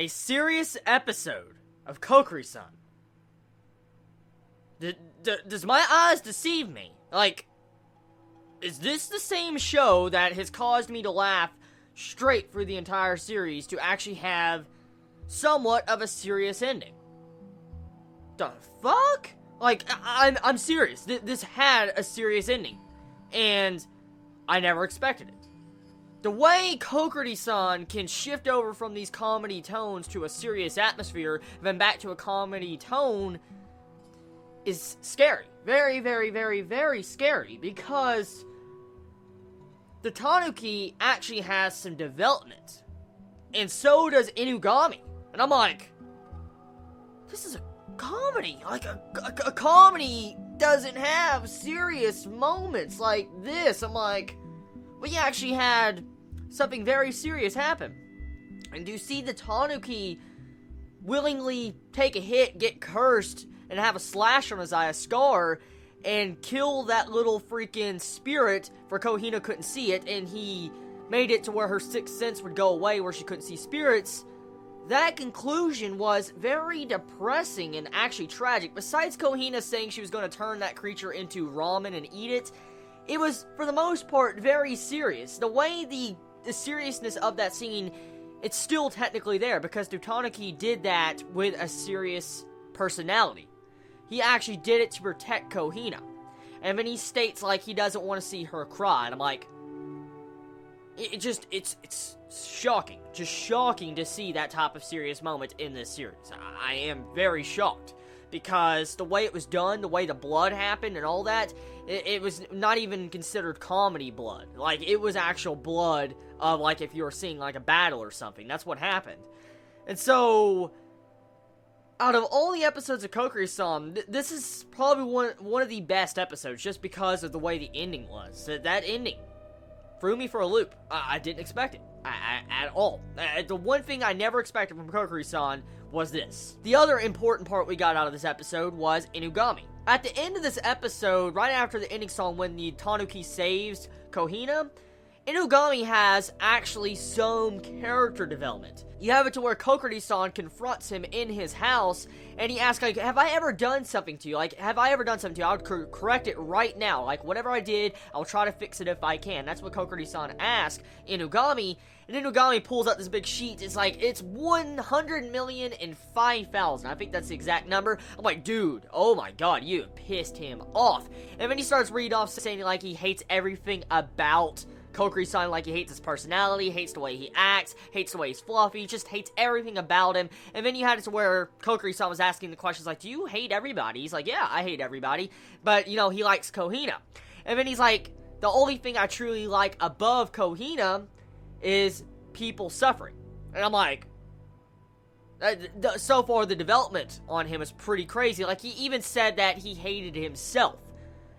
a serious episode of Kokkuri-san. Does my eyes deceive me? Like, is this the same show that has caused me to laugh straight through the entire series to actually have somewhat of a serious ending? The fuck? Like, I'm serious. This had a serious ending. And I never expected it. The way Kokkuri-san can shift over from these comedy tones to a serious atmosphere, then back to a comedy tone, is scary. Very, very, very, very scary, because the Tanuki actually has some development. And so does Inugami. And I'm like, this is a comedy. Like, a comedy doesn't have serious moments like this. I'm like, we actually had something very serious happen. And do you see the Tanuki willingly take a hit, get cursed, and have a slash on his eye, a scar, and kill that little freaking spirit, for Kohina couldn't see it, and he made it to where her sixth sense would go away, where she couldn't see spirits. That conclusion was very depressing and actually tragic. Besides Kohina saying she was going to turn that creature into ramen and eat it, it was, for the most part, very serious. The way the seriousness of that scene, it's still technically there, because Tanuki did that with a serious personality. He actually did it to protect Kohina. And then he states, like, he doesn't want to see her cry. And I'm like, it's shocking. Just shocking to see that type of serious moment in this series. I am very shocked. Because the way it was done, the way the blood happened and all that, it was not even considered comedy blood. Like, it was actual blood of, like, if you were seeing, like, a battle or something. That's what happened. And so, out of all the episodes of Kokkuri-san, this is probably one of the best episodes, just because of the way the ending was. That ending threw me for a loop. I didn't expect it. At all. The one thing I never expected from Kokkuri-san was this. The other important part we got out of this episode was Inugami. At the end of this episode, right after the ending song, when the Tanuki saves Kohina, Inugami has actually some character development. You have it to where Kokkuri-san confronts him in his house, and he asks, like, have I ever done something to you? Like, have I ever done something to you? I would correct it right now. Like, whatever I did, I'll try to fix it if I can. That's what Kokkuri-san asked Inugami, and Inugami pulls out this big sheet. It's like, it's 100,005,000. I think that's the exact number. I'm like, dude, oh my god, you pissed him off. And then he starts reading off, saying, like, he hates everything about Kokkuri-san, like he hates his personality, hates the way he acts, hates the way he's fluffy, just hates everything about him. And then you had it to where Kokkuri-san was asking the questions like, do you hate everybody? He's like, yeah, I hate everybody, but, you know, he likes Kohina. And then he's like, the only thing I truly like above Kohina is people suffering. And I'm like, so far the development on him is pretty crazy. Like, he even said that he hated himself.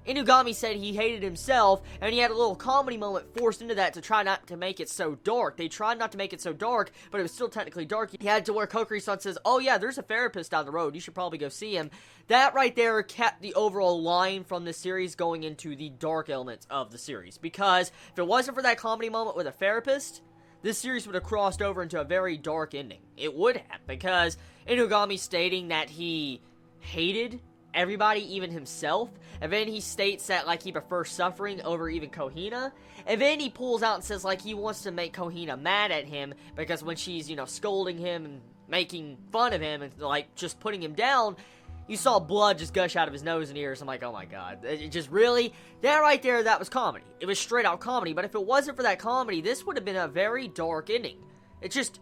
Inugami said he hated himself, and he had a little comedy moment forced into that to try not to make it so dark. They tried not to make it so dark, but it was still technically dark. He had to where Kokkuri-san says, oh yeah, there's a therapist down the road, you should probably go see him. That right there kept the overall line from the series going into the dark elements of the series. Because if it wasn't for that comedy moment with a therapist, this series would have crossed over into a very dark ending. It would have, because Inugami stating that he hated everybody, even himself, and then he states that, like, he prefers suffering over even Kohina, and then he pulls out and says, like, he wants to make Kohina mad at him, because when she's, you know, scolding him and making fun of him and, like, just putting him down, you saw blood just gush out of his nose and ears. I'm like, oh my god, it just really, that right there, that was comedy. It was straight out comedy, but if it wasn't for that comedy, this would have been a very dark ending. It just,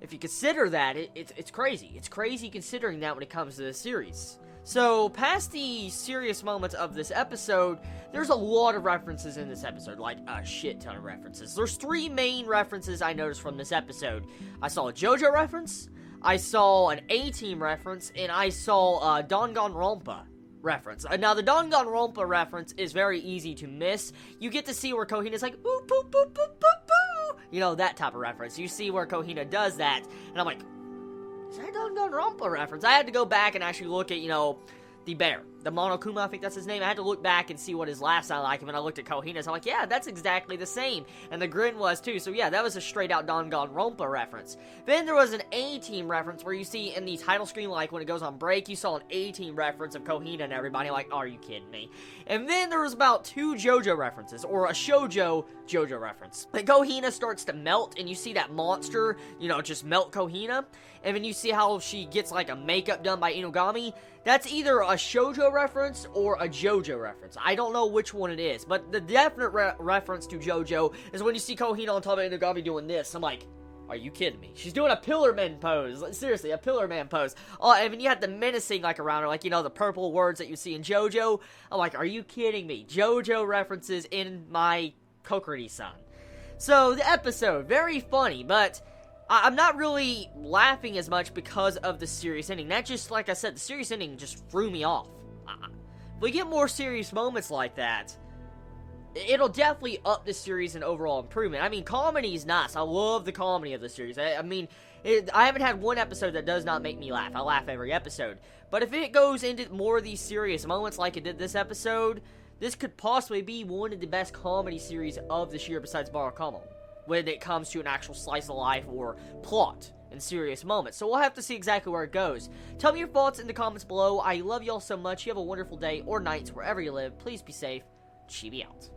if you consider that, it's crazy. It's crazy considering that when it comes to this series. So, past the serious moments of this episode, there's a lot of references in this episode, like a shit ton of references. There's 3 main references I noticed from this episode. I saw a JoJo reference, I saw an A-Team reference, and I saw a Danganronpa reference. Now, the Danganronpa reference is very easy to miss. You get to see where Kohina's like, ooh, poo, poo, poo, poo, poo. You know, that type of reference. You see where Kohina does that, and I'm like, is that a Danganronpa reference? I had to go back and actually look at, you know, the bear. the Monokuma, I think that's his name. I had to look back and see what his laugh sounded like, and when I looked at Kohina's, I'm like, yeah, that's exactly the same. And the grin was too, so yeah, that was a straight out Danganronpa reference. Then there was an A-Team reference where you see in the title screen, like when it goes on break, you saw an A-Team reference of Kohina and everybody, like, are you kidding me? And then there was about 2 JoJo references, or a shoujo JoJo reference. Like, Kohina starts to melt, and you see that monster, you know, just melt Kohina, and then you see how she gets, like, a makeup done by Inugami. That's either a shoujo reference or a JoJo reference. I don't know which one it is, but the definite reference to JoJo is when you see Kohina on top of Inugami doing this. I'm like, are you kidding me? She's doing a Pillar Man pose. Like, seriously, a Pillar Man pose. Oh, and then you have the menacing, like, around her, like, you know, the purple words that you see in JoJo. I'm like, are you kidding me? JoJo references in my Kokkuri-san. So, the episode, very funny, but I'm not really laughing as much because of the serious ending. That just, like I said, the serious ending just threw me off. If we get more serious moments like that, it'll definitely up the series in overall improvement. I mean, comedy is nice. I love the comedy of the series. I mean, I haven't had one episode that does not make me laugh. I laugh every episode. But if it goes into more of these serious moments like it did this episode, this could possibly be one of the best comedy series of this year besides Barakamo, when it comes to an actual slice of life or plot and serious moments. So we'll have to see exactly where it goes. Tell me your thoughts in the comments below. I love y'all so much. You have a wonderful day or nights wherever you live. Please be safe. Chibi out.